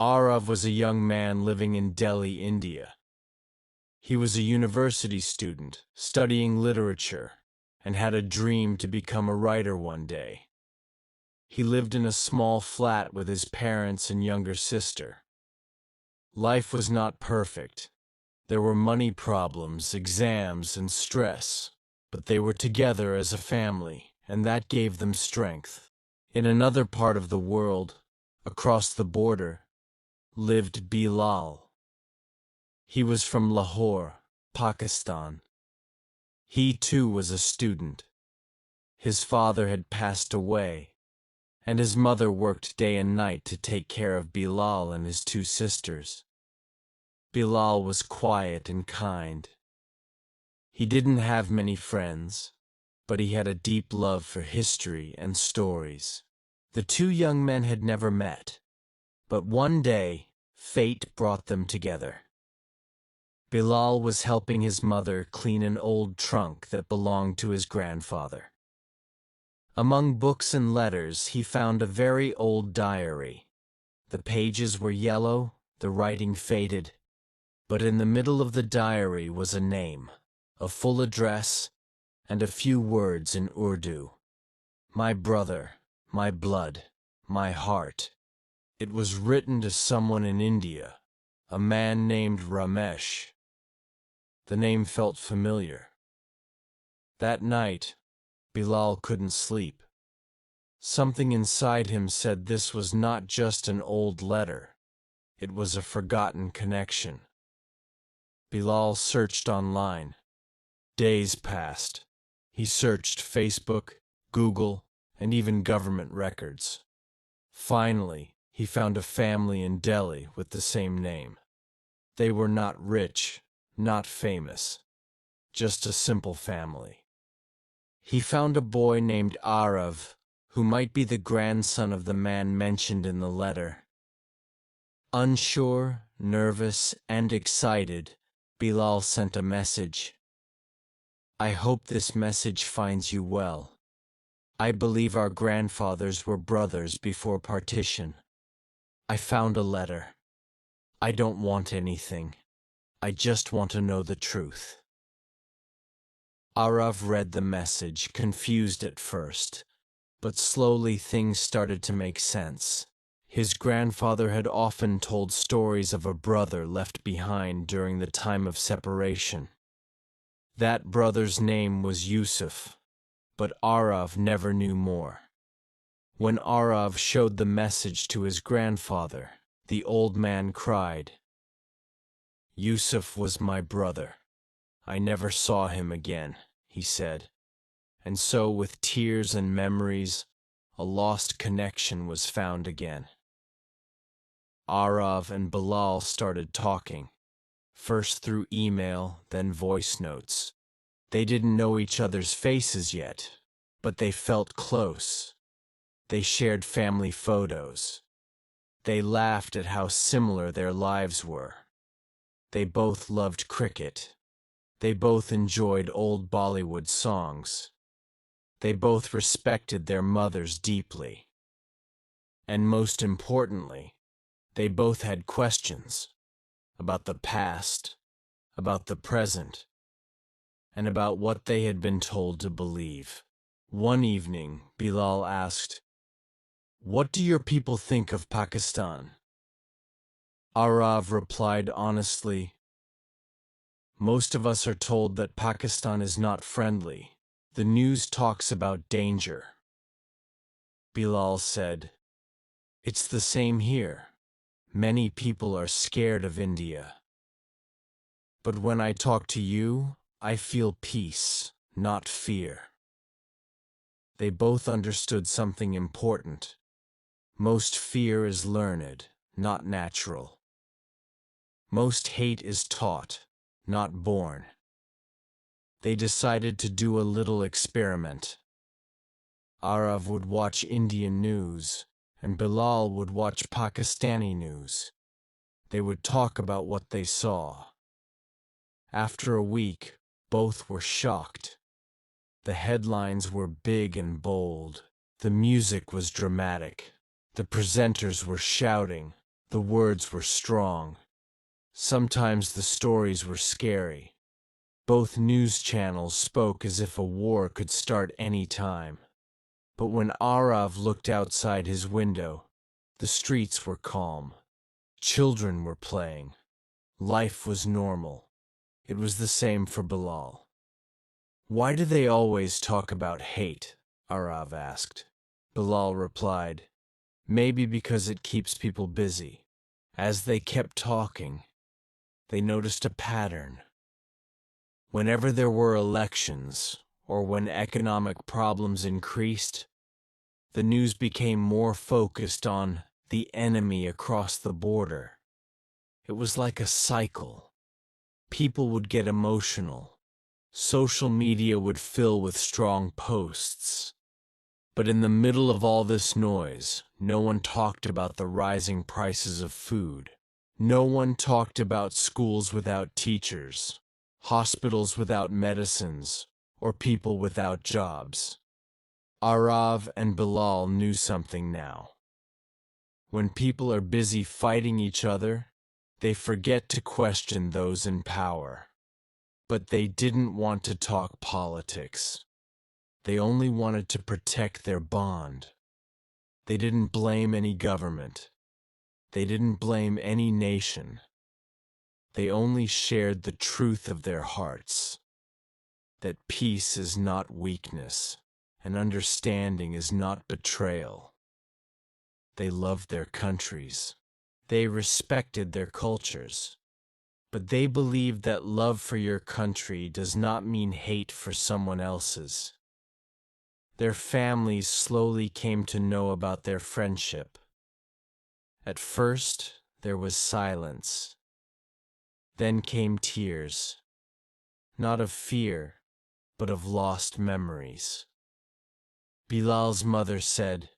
Arav was a young man living in Delhi, India. He was a university student, studying literature, and had a dream to become a writer one day. He lived in a small flat with his parents and younger sister. Life was not perfect. There were money problems, exams, and stress, but they were together as a family, and that gave them strength. In another part of the world, across the border, lived Bilal. He was from Lahore, Pakistan. He too was a student. His father had passed away, and his mother worked day and night to take care of Bilal and his two sisters. Bilal was quiet and kind. He didn't have many friends, but he had a deep love for history and stories. The two young men had never met, but one day, fate brought them together. Bilal was helping his mother clean an old trunk that belonged to his grandfather. Among books and letters, he found a very old diary. The pages were yellow, the writing faded, but in the middle of the diary was a name, a full address, and a few words in Urdu. My brother, my blood, my heart. It was written to someone in India, a man named Ramesh. The name felt familiar. That night, Bilal couldn't sleep. Something inside him said this was not just an old letter. It was a forgotten connection. Bilal searched online. Days passed. He searched Facebook, Google, and even government records. Finally, he found a family in Delhi with the same name. They were not rich, not famous, just a simple family. He found a boy named Arav, who might be the grandson of the man mentioned in the letter. Unsure, nervous, and excited, Bilal sent a message. I hope this message finds you well. I believe our grandfathers were brothers before partition. I found a letter. I don't want anything. I just want to know the truth. Arav read the message, confused at first, but slowly things started to make sense. His grandfather had often told stories of a brother left behind during the time of separation. That brother's name was Yusuf, but Arav never knew more. When Arav showed the message to his grandfather, the old man cried. Yusuf was my brother. I never saw him again, he said. And so, with tears and memories, a lost connection was found again. Arav and Bilal started talking, first through email, then voice notes. They didn't know each other's faces yet, but they felt close. They shared family photos. They laughed at how similar their lives were. They both loved cricket. They both enjoyed old Bollywood songs. They both respected their mothers deeply. And most importantly, they both had questions about the past, about the present, and about what they had been told to believe. One evening, Bilal asked, "What do your people think of Pakistan?" Arav replied honestly, "Most of us are told that Pakistan is not friendly. The news talks about danger." Bilal said, "It's the same here. Many people are scared of India. But when I talk to you, I feel peace, not fear." They both understood something important. Most fear is learned, not natural. Most hate is taught, not born. They decided to do a little experiment. Arav would watch Indian news, and Bilal would watch Pakistani news. They would talk about what they saw. After a week, both were shocked. The headlines were big and bold. The music was dramatic. The presenters were shouting. The words were strong. Sometimes the stories were scary. Both news channels spoke as if a war could start any time. But when Arav looked outside his window, the streets were calm. Children were playing. Life was normal. It was the same for Bilal. "Why do they always talk about hate?" Arav asked. Bilal replied, "Maybe because it keeps people busy." As they kept talking, they noticed a pattern. Whenever there were elections, or when economic problems increased, the news became more focused on the enemy across the border. It was like a cycle. People would get emotional. Social media would fill with strong posts. But in the middle of all this noise, no one talked about the rising prices of food. No one talked about schools without teachers, hospitals without medicines, or people without jobs. Arav and Bilal knew something now. When people are busy fighting each other, they forget to question those in power. But they didn't want to talk politics. They only wanted to protect their bond. They didn't blame any government. They didn't blame any nation. They only shared the truth of their hearts, that peace is not weakness, and understanding is not betrayal. They loved their countries. They respected their cultures. But they believed that love for your country does not mean hate for someone else's. Their families slowly came to know about their friendship. At first, there was silence. Then came tears, not of fear, but of lost memories. Bilal's mother said,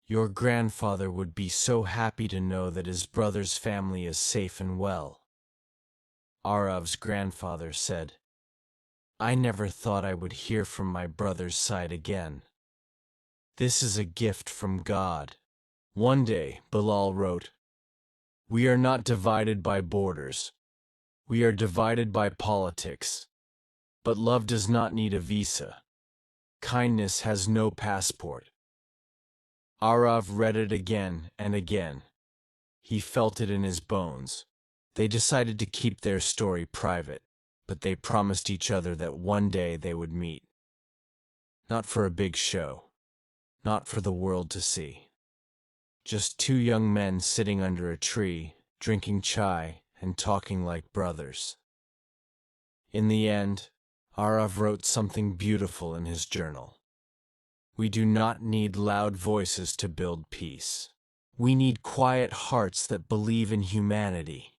"Your grandfather would be so happy to know that his brother's family is safe and well." Arav's grandfather said, "I never thought I would hear from my brother's side again. This is a gift from God." One day, Bilal wrote, "We are not divided by borders. We are divided by politics. But love does not need a visa. Kindness has no passport." Arav read it again and again. He felt it in his bones. They decided to keep their story private, but they promised each other that one day they would meet. Not for a big show, not for the world to see. Just two young men sitting under a tree, drinking chai and talking like brothers. In the end, Arav wrote something beautiful in his journal. "We do not need loud voices to build peace. We need quiet hearts that believe in humanity.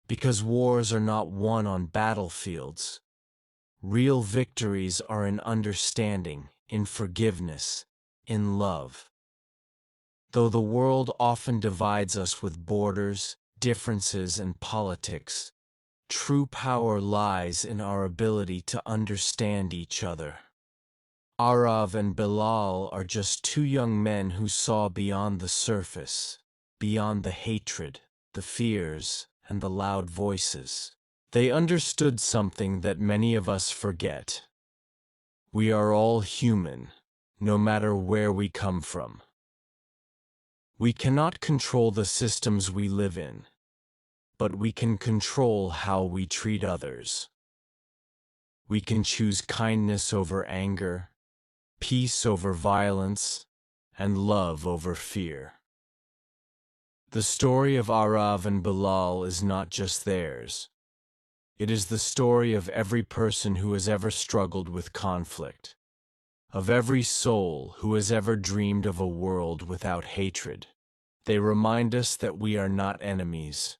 Because wars are not won on battlefields. Real victories are in understanding, in forgiveness, in love." Though the world often divides us with borders, differences, and politics, true power lies in our ability to understand each other. Arav and Bilal are just two young men who saw beyond the surface, beyond the hatred, the fears, and the loud voices. They understood something that many of us forget. We are all human, no matter where we come from. We cannot control the systems we live in, but we can control how we treat others. We can choose kindness over anger, peace over violence, and love over fear. The story of Arav and Bilal is not just theirs. It is the story of every person who has ever struggled with conflict, of every soul who has ever dreamed of a world without hatred. They remind us that we are not enemies.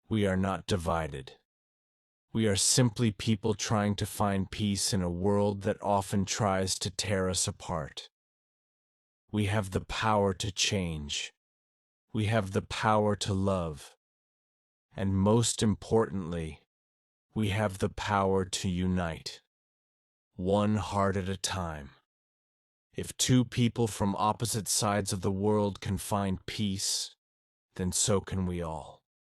We are not divided. We are simply people trying to find peace in a world that often tries to tear us apart. We have the power to change. We have the power to love. And most importantly, we have the power to unite, one heart at a time. If two people from opposite sides of the world can find peace, then so can we all.